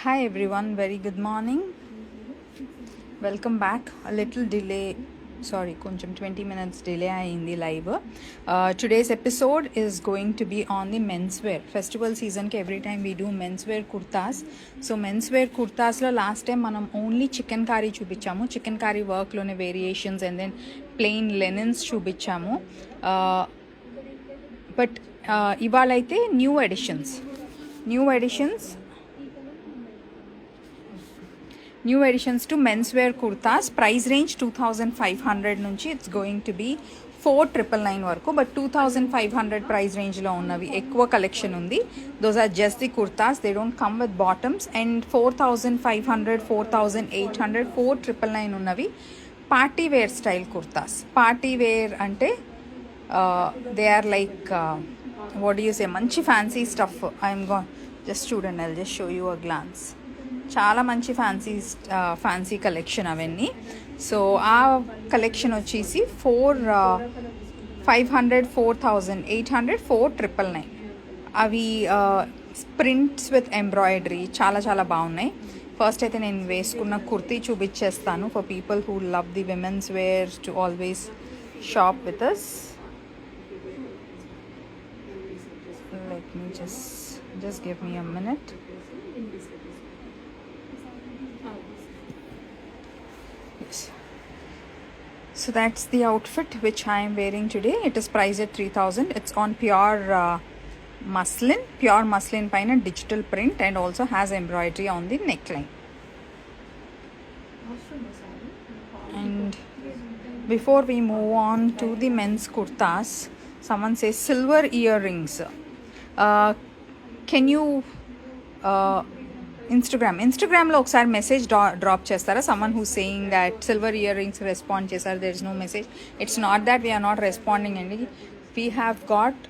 Hi everyone, very good morning. Welcome back. A little delay, sorry, కొంచెం 20 minutes delay అయింది live. Today's episode is going to be on the menswear. Festival season కి every time we do menswear kurtas. So menswear kurtasలో last time మనం only chicken curry చూపించాము. Chicken curry workలోనే variations and then plain linens చూపించాము. But ఇవాళ అయితే new editions to menswear kurtas. Price range 2500 nunchi it's going to be 4999 వరకు, but 2500 price రేంజ్లో ఉన్నవి ఎక్కువ collection ఉంది. Those are just the kurtas, they don't come with bottoms. And 4500, 4800, 4999 ఉన్నవి party wear style kurtas. Party wear అంటే they are like what you say, మంచి fancy stuff. I'm just చూడండి, I'll just show you a glance. చాలా మంచి fancy collection అవన్నీ. So ఆ collection వచ్చేసి 4500, 4800, 4999 అవి ప్రింట్స్ విత్ ఎంబ్రాయిడరీ చాలా చాలా బాగున్నాయి. ఫస్ట్ అయితే నేను వేసుకున్న కుర్తీ చూపించేస్తాను for people who love the women's wear to always shop with us. Let me just give me a minute. Yes. So that's the outfit which I am wearing today. It is priced at 3000. It's on pure muslin paina digital print and also has embroidery on the neckline. And before we move on to the men's kurtas, someone says silver earrings. Can you ఇన్స్టాగ్రామ్లో ఒకసారి message drop చేస్తారా? Someone who saying that silver ear rings respond చేశారు. There is no message. It's not that we're not responding అండి. We have got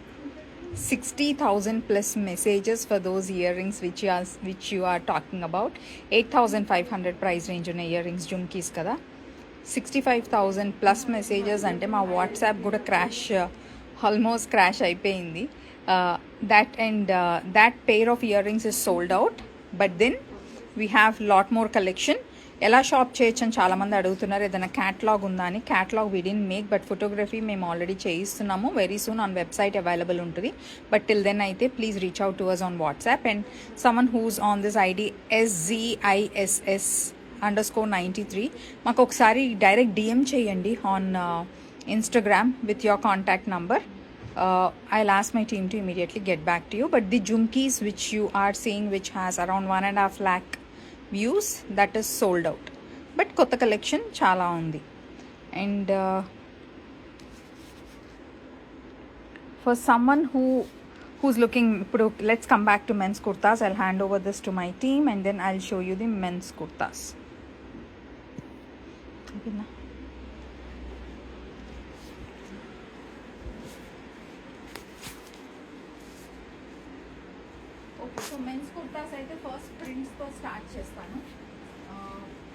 60,000 plus messages for those ear rings which you are talking about. 8500 price range ఉన్న ear rings, jhumkis కదా. 65,000 plus messages అంటే మా WhatsApp కూడా almost crash అయిపోయింది. That pair of earrings is sold out, but then we have lot more collection. ఎలా shop చేయొచ్చు అని చాలామంది అడుగుతున్నారు. ఏదైనా క్యాటలాగ్ ఉందా అని. Catalogue we didn't make, but photography మేము ఆల్రెడీ చేయిస్తున్నాము. Very soon on website available ఉంటుంది. బట్ టిల్ దెన్ అయితే please reach out to us on WhatsApp. And someone who's on this ID SZISS_93 మాకు ఒకసారి డైరెక్ట్ DM చేయండి ఆన్ Instagram with your contact number. I'll ask my team to immediately get back to you. But the jumkis which you are seeing, which has around 1.5 lakh views, that is sold out. But kotta collection chala undi. And for someone who's looking, let's come back to men's kurtas. I'll hand over this to my team and then I'll show you the men's kurtas. Okay, na? So men's kurtas అయితే first ప్రింట్స్తో start చేస్తాను.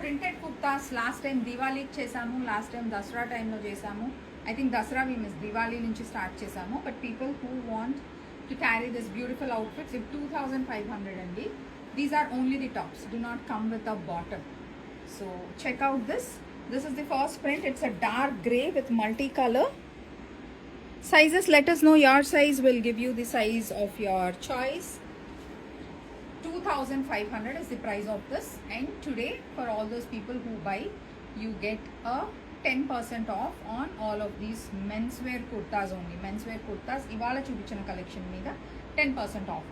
Printed kurtas last time దివాళీకి చేసాము, last time Dasara టైంలో చేసాము. I think Dasara Diwali నుంచి start చేసాము. But people who want to carry this beautiful outfits, 2500 అండి. These are only the tops, do not come with a bottom. So check out this is the first print. It's a dark grey with multi colour. Sizes, let us know your size, will give you the size of your choice. 2500 is the price of this. And today for all those people who buy, you get a 10% off on all of these menswear kurtas only. Menswear kurtas ivala chupichina collection meeda 10% off.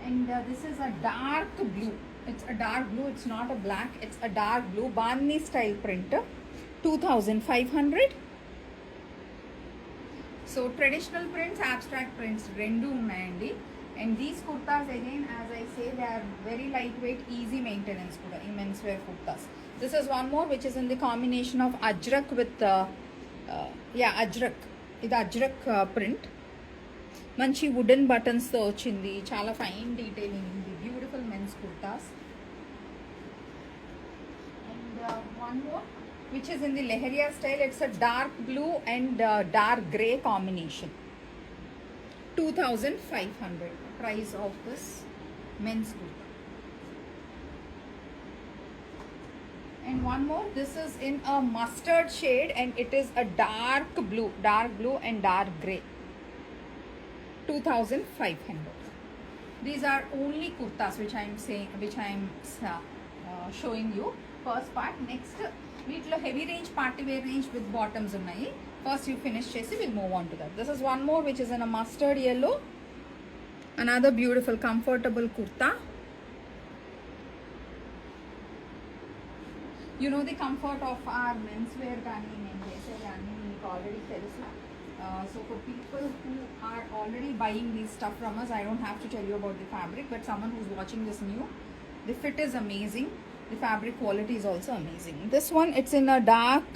And this is a dark blue. It's a dark blue, it's not a black, it's a dark blue Bani style print. 2500. So traditional prints, abstract prints rendu unnayandi. And these kurtas again, as I say, they are very lightweight, easy maintenance kuda in menswear kurtas. This is one more which is in the combination of ajrak with ajrak. ఇది ajrak print. మంచి wooden బటన్స్తో వచ్చింది. చాలా fine detailing ఉంది. Beautiful men's kurtas. And one more which is in the Leheria style. It's a dark blue and dark grey combination. 2500 price of this men's kurta. And one more, this is in a mustard shade and it is a dark blue and dark gray. 2500. These are only kurtas which I am showing you. First part. Next, వీటిలో heavy range, party wear range with bottoms ఉన్నాయి. First you finish చేసి we'll move on to that. This is one more which is in a mustard yellow. Another beautiful comfortable kurta. You know the comfort of our menswear కానీ నేను చేసేది అన్నీ మీకు already తెలుసు. So for people who are already buying these stuff from us, I don't have to tell you about the fabric, but someone who's watching this new, the fit is amazing. The fabric quality is also amazing. This one, it's in a dark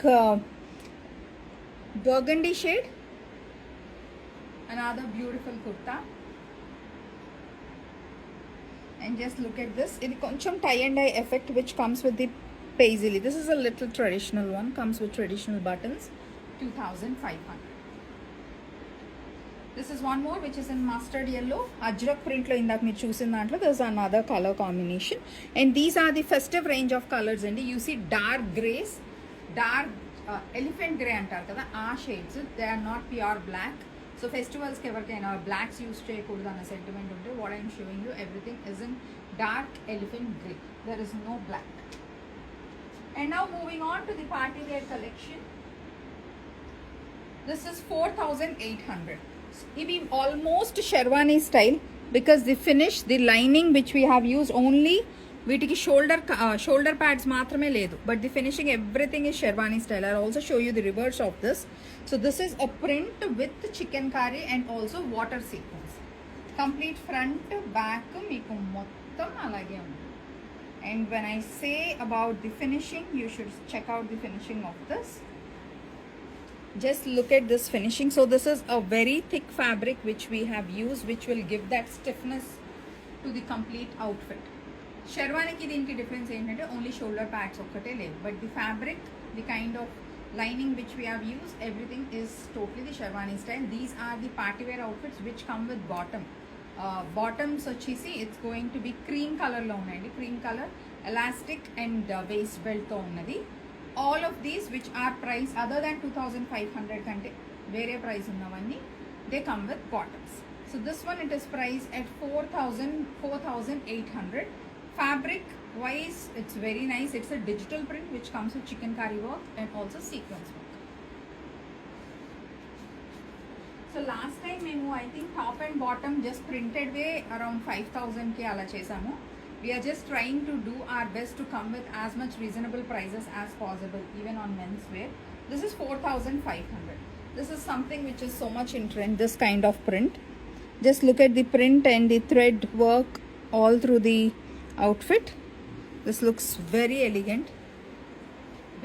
burgundy shade. Another beautiful kurta. And just look at this. It koncham tie and dye effect which comes with the paisley. This is a little traditional one. Comes with traditional buttons. 2500. This is one more which is in mustard yellow. Ajrak print lo indak meer chusin dantlo there's another color combination. And these are the festive range of colors andi. You see dark grays, dark elephant grey antaru kada aa shades. They are not pure black. So festivals ki evarkaina blacks use cheyakudadu anna sentiment unte what I am showing you everything is in dark elephant grey. There is no black. And now moving on to the party wear collection. This is 4800. Ivi almost sherwani style because the finish, the lining which we have used only వీటికి shoulder pods మాత్రమే లేదు, but the finishing everything is sherwani style. I'll also show you the reverse of this. So this is a print with chikankari and also water sequence. Complete front back మీకు మొత్తం అలాగే ఉంది. And when I say about the finishing, you should check out the finishing of this. Just look at this finishing. So this is a very thick fabric which we have used, which will give that stiffness to the complete outfit. Sherwani దీనికి difference ఏంటంటే only shoulder pads ఒక్కటే లేవు, but the fabric, the kind of lining which we have use, everything is totally the sherwani style. These are the party wear outfits which come with bottom. Bottoms వచ్చేసి it's going to be cream కలర్లో ఉన్నాయండి. Cream colour elastic and waist బెల్ట్తో ఉన్నది. All of these which are price other than 2500 కంటే వేరే price ఉన్నవన్నీ they come with bottoms. So this one it is price at 4800. Fabric wise it's very nice. It's a digital print which comes with chikankari work and also sequence work. So last time మేము I think top and bottom just printed way around 5000 ki ala chesamu. We are just trying to do our best to come with as much reasonable prices as possible even on men's wear. This is 4500. This is something which is so much in trend, this kind of print. Just look at the print and the thread work all through the outfit. This looks very elegant,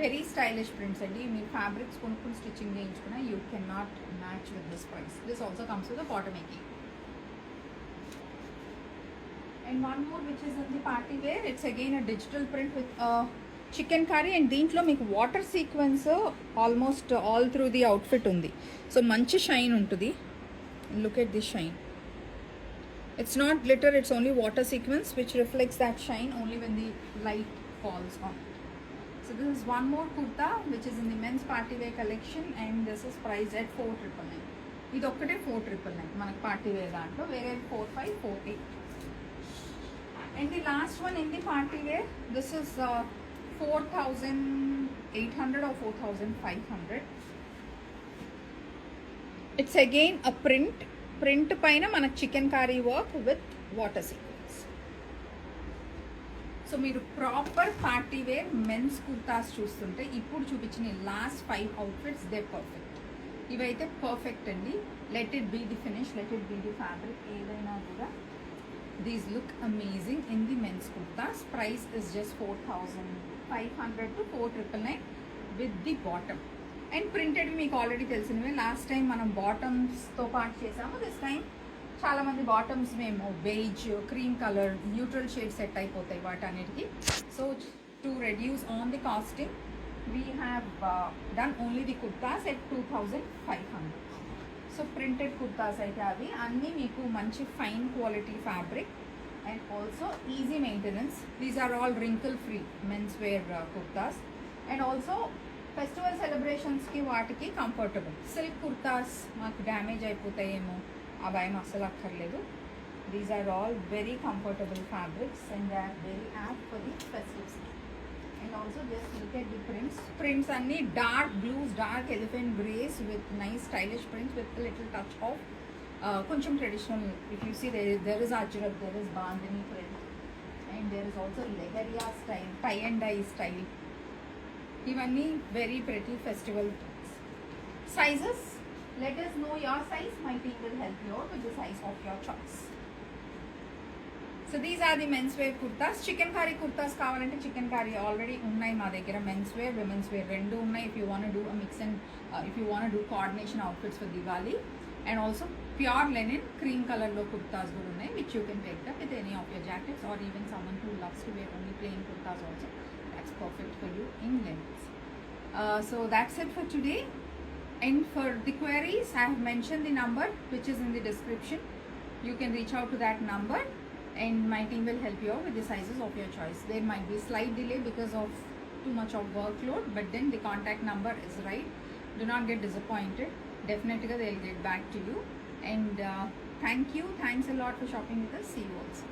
very stylish prints andi. Mee fabrics కొనుక్కుని stitching చేయించుకున్నా you cannot match with this price. This also comes with a bottom making. And one more which is in the party wear, it's again a digital print with a chikankari and దీంట్లో మీకు water sequence almost all through the outfit ఉంది. So మంచి shine ఉంటుంది. Look at this shine. It's not glitter, it's only water sequence which reflects that shine only when the light falls on it. So this is one more kurta which is in the men's party wear collection and this is priced at 4999. ఇది ఒక్కటే 4999 మనకు party wear దాంట్లో, వేరే 4548. And the last one in the party wear, this is 4800 or 4500. It's again a print పైన మనకు chikankari work with water sequence. So మీరు proper party wear men's kurtas చూస్తుంటే ఇప్పుడు చూపించిన లాస్ట్ 5 అవుట్ఫిట్స్ దే పర్ఫెక్ట్. ఇవైతే పర్ఫెక్ట్ అండి. Let it be the finish, let it be the fabric, ఏదైనా కూడా these look amazing in the men's kurtas. Price is just 4500 to 4999 with the bottom. And printed మీకు already తెలిసినవే. Last time మనం బాటమ్స్తో పాటు చేసాము. దిస్ టైం చాలామంది బాటమ్స్ మేము beige, cream colour, neutral shade set అయిపోతాయి వాటన్నిటికి. So to reduce on the costing we have done only the kurtas at 2500. So printed kurtas అయితే అవి అన్నీ మీకు మంచి fine quality fabric and also easy maintenance. These are all wrinkle free menswear kurtas, and also festival సెలబ్రేషన్స్కి వాటికి comfortable. Silk kurtas మాకు damage అయిపోతాయేమో ఆ భయం అస్సలు అక్కర్లేదు. These are all very comfortable fabrics and they are very apt for the festives. And also just look at the prints అన్ని dark blues, dark elephant greys with nice stylish prints with little touch of కొంచెం traditional. If you see there is ajrak, there is bandhani print, and there is also leheriya style, tie and dye style. ఇవన్నీ very pretty festival sizes. Let us know your size. My team will help you out with the size of your choice. So these are the men's wear kurtas. Chikankari kurtas కావాలంటే chicken Carey already ఉన్నాయి మా దగ్గర. Men's wear, women's wear రెండు ఉన్నాయి. If you want do mix and if you want do coordination outfits for Diwali. And also pure linen cream కలర్లో కుర్తాస్ కూడా ఉన్నాయి, which you can take that with any of your jackets, or even someone who loves to wear only plain kurtas also. That's perfect for you in lengths. So that's it for today. And for the queries, I have mentioned the number which is in the description. You can reach out to that number and my team will help you out with the sizes of your choice. There might be slight delay because of too much of workload, but then the contact number is right. Do not get disappointed. Definitely they'll get back to you. And thank you. Thanks a lot for shopping with us. See you also.